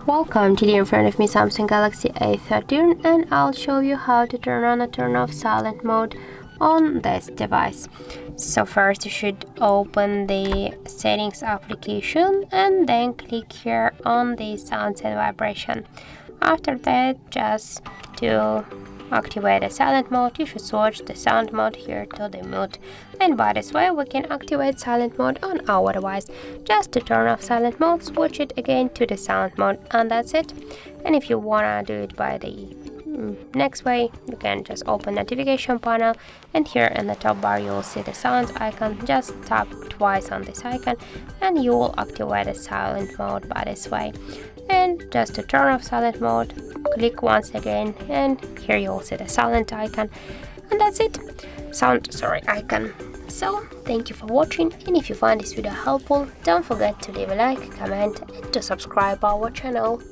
Welcome, today in front of me Samsung Galaxy A13, and I'll show you how to turn on and turn off silent mode on this device. So first you should open the settings application and then click here on the sounds and vibration. After that, just to activate the silent mode, you should switch the sound mode here to the mute, and by this way we can activate silent mode on our device. Just to turn off silent mode, switch it again to the sound mode, and that's it. And if you wanna do it by the next way, you can just open notification panel, and here in the top bar you will see the sound icon. Just tap twice on this icon and you will activate the silent mode by this way. And just to turn off silent mode, click once again, and here you will see the silent icon, and that's it. Icon. So thank you for watching, and if you find this video helpful, don't forget to leave a like, comment, and to subscribe our channel.